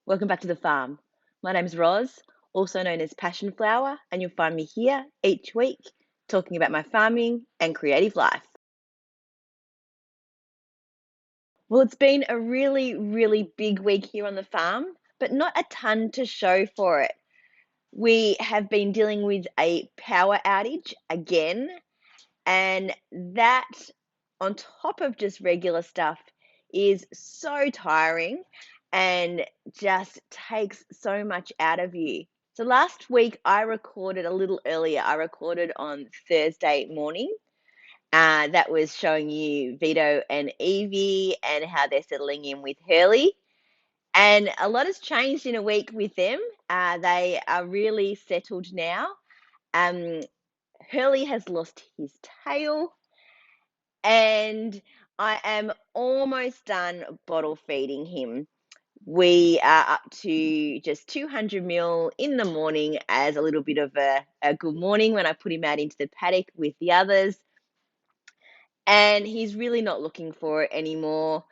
Welcome back to the farm. My name's Roz, also known as Passion Flower, and you'll find me here each week talking about my farming and creative life. Well, it's been a really big week here on the farm, but not a ton to show for it. We have been dealing with a power outage again, and that, on top of just regular stuff, is so tiring and just takes so much out of you. So last week I recorded a little earlier. I recorded on Thursday morning. That was showing you Vito and Evie and how they're settling in with Hurley. And a lot has changed in a week with them. They are really settled now. Um, Hurley has lost his tail, and I am almost done bottle feeding him. We are up to just 200 ml in the morning as a little bit of a good morning when I put him out into the paddock with the others. And he's really not looking for it anymore.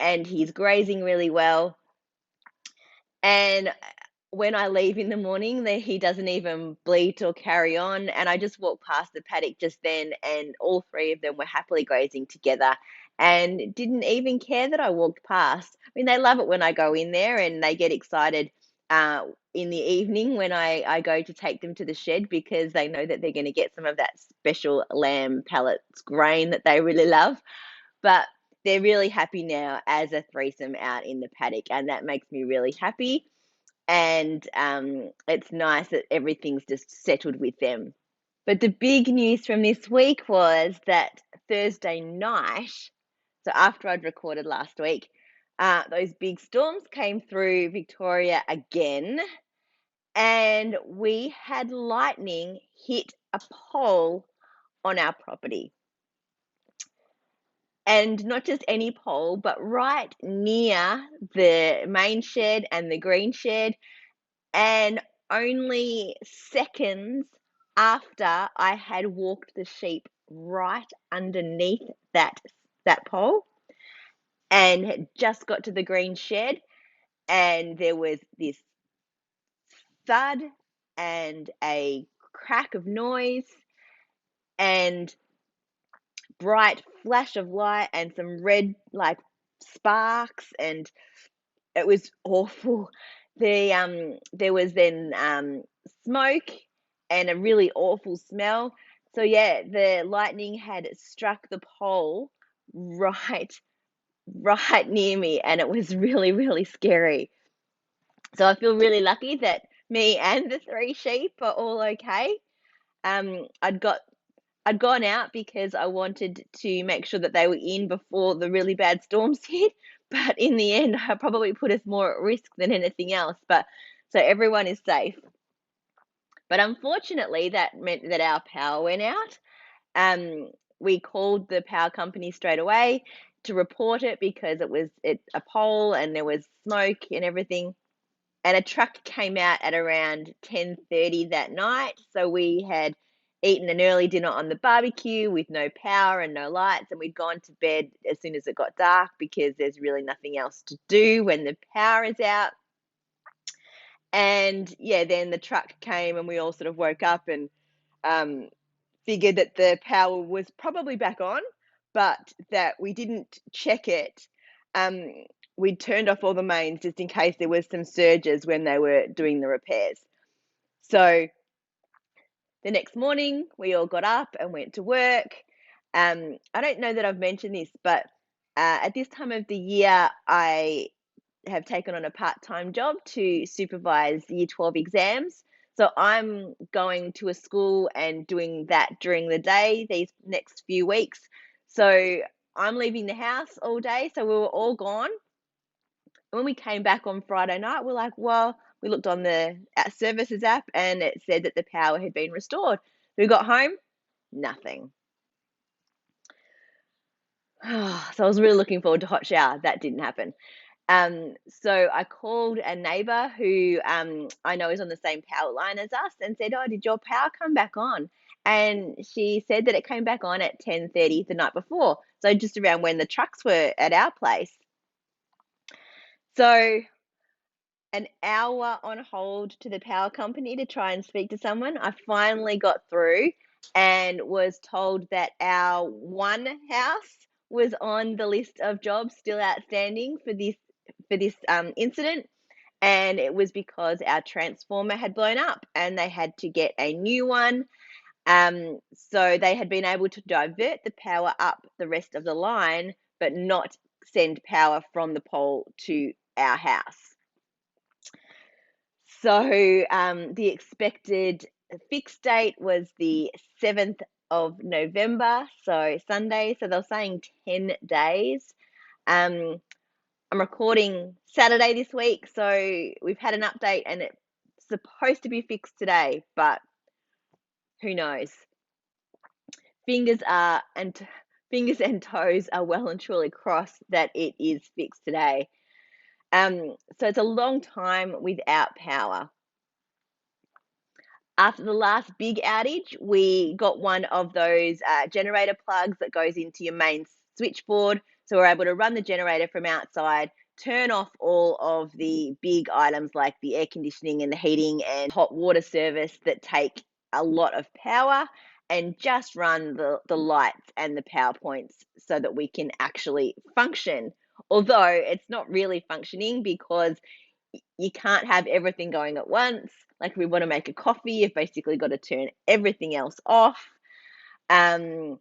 And he's grazing really well. And when I leave in the morning, he doesn't even bleat or carry on. And I just walked past the paddock just then, and all three of them were happily grazing together and didn't even care that I walked past. I mean, they love it when I go in there, and they get excited in the evening when I go to take them to the shed, because they know that they're going to get some of that special lamb pellets grain that they really love. But they're really happy now as a threesome out in the paddock, and that makes me really happy. And it's nice that everything's just settled with them. But the big news from this week was that Thursday night, so after I'd recorded last week, those big storms came through Victoria again, and we had lightning hit a pole on our property. And not just any pole, but right near the main shed and the green shed, and only seconds after I had walked the sheep right underneath that pole and had just got to the green shed, and there was this thud and a crack of noise and bright flash of light and some red like sparks, and it was awful. There was then smoke and a really awful smell. So yeah, the lightning had struck the pole right near me, and it was really scary. So I feel really lucky that me and the three sheep are all okay. I'd gone out because I wanted to make sure that they were in before the really bad storms hit. But in the end, I probably put us more at risk than anything else. But so everyone is safe. But unfortunately, that meant that our power went out. We called the power company straight away to report it, because it was a pole and there was smoke and everything. And a truck came out at around 10:30 that night. So we had eaten an early dinner on the barbecue with no power and no lights, and we'd gone to bed as soon as it got dark, because there's really nothing else to do when the power is out. And yeah, then the truck came and we all sort of woke up and figured that the power was probably back on, but that we didn't check it. We'd turned off all the mains just in case there was some surges when they were doing the repairs. So the next morning, we all got up and went to work. I don't know that I've mentioned this, but at this time of the year, I have taken on a part-time job to supervise Year 12 exams. So I'm going to a school and doing that during the day these next few weeks. So I'm leaving the house all day. So we were all gone. And when we came back on Friday night, we're like, well, we looked on the services app and it said that the power had been restored. We got home, nothing. So I was really looking forward to hot shower. That didn't happen. So I called a neighbor who I know is on the same power line as us and said, oh, did your power come back on? And she said that it came back on at 10:30 the night before. So just around when the trucks were at our place. So an hour on hold to the power company to try and speak to someone. I finally got through and was told that our one house was on the list of jobs still outstanding for this incident, and it was because our transformer had blown up and they had to get a new one. So they had been able to divert the power up the rest of the line, but not send power from the pole to our house. So the expected fixed date was the 7th of November, so Sunday. So they were saying 10 days. Um, I'm recording Saturday this week, so we've had an update and it's supposed to be fixed today, but who knows? Fingers are and fingers and toes are well and truly crossed that it is fixed today. So it's a long time without power. After the last big outage, we got one of those generator plugs that goes into your main switchboard. So we're able to run the generator from outside, turn off all of the big items like the air conditioning and the heating and hot water service that take a lot of power, and just run the lights and the power points so that we can actually function. Although it's not really functioning because you can't have everything going at once. Like if we want to make a coffee, you've basically got to turn everything else off, um,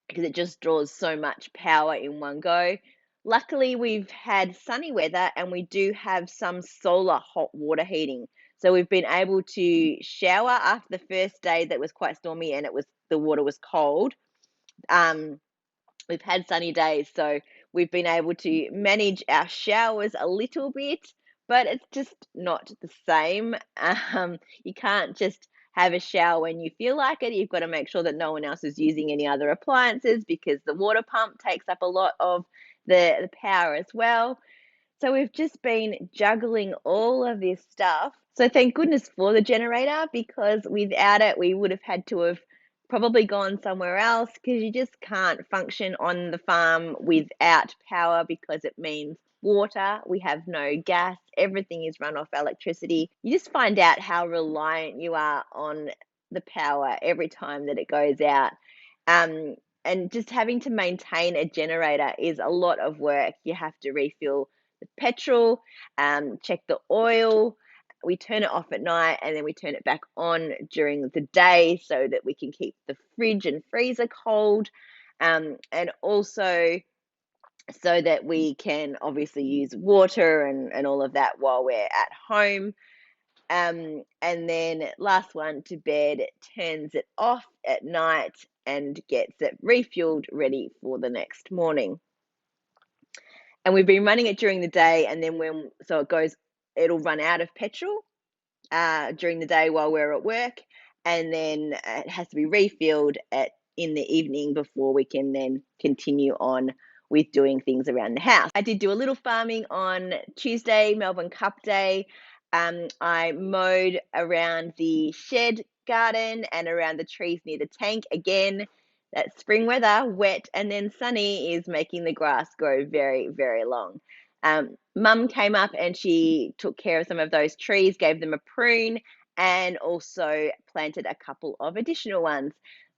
because it just draws so much power in one go. Luckily, we've had sunny weather and we do have some solar hot water heating. So we've been able to shower after the first day that was quite stormy and the water was cold. Um, we've had sunny days, so we've been able to manage our showers a little bit, but it's just not the same. You can't just have a shower when you feel like it. You've got to make sure that no one else is using any other appliances because the water pump takes up a lot of the power as well. So we've just been juggling all of this stuff. So thank goodness for the generator, because without it, we would have had to have probably gone somewhere else, because you just can't function on the farm without power, because it means water. We have no gas. Everything is run off electricity. You just find out how reliant you are on the power every time that it goes out. And just having to maintain a generator is a lot of work. You have to refill the petrol, check the oil. We turn it off at night and then we turn it back on during the day so that we can keep the fridge and freezer cold, and also so that we can obviously use water and all of that while we're at home. And then last one to bed, turns it off at night and gets it refueled ready for the next morning. And we've been running it during the day, and then it'll run out of petrol during the day while we're at work, and then it has to be refilled in the evening before we can then continue on with doing things around the house. I did do a little farming on Tuesday, Melbourne Cup Day. I mowed around the shed garden and around the trees near the tank. Again, that spring weather, wet and then sunny, is making the grass grow very, very long. Mum came up and she took care of some of those trees, gave them a prune, and also planted a couple of additional ones.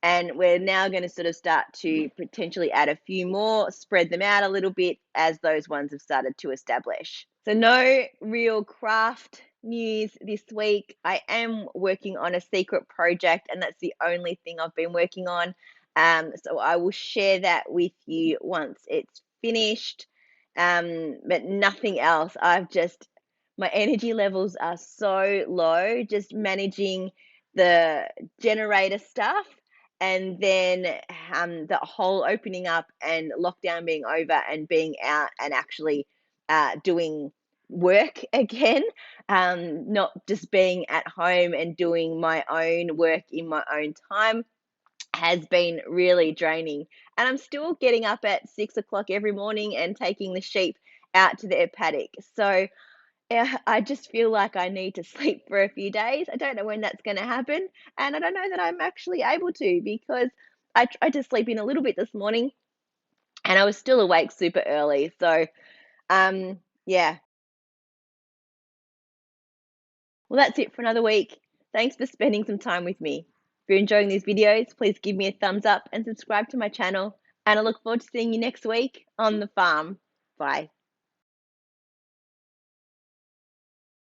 And we're now going to sort of start to potentially add a few more, spread them out a little bit as those ones have started to establish. So no real craft news this week. I am working on a secret project, and that's the only thing I've been working on. So I will share that with you once it's finished. But nothing else. My energy levels are so low, just managing the generator stuff, and then the whole opening up and lockdown being over and being out and actually doing work again, not just being at home and doing my own work in my own time, has been really draining. And I'm still getting up at 6 o'clock every morning and taking the sheep out to their paddock. So yeah, I just feel like I need to sleep for a few days. I don't know when that's going to happen. And I don't know that I'm actually able to, because I tried to sleep in a little bit this morning and I was still awake super early. So, yeah, Well, that's it for another week. Thanks for spending some time with me. If you're enjoying these videos, please give me a thumbs up and subscribe to my channel. And I look forward to seeing you next week on the farm. Bye.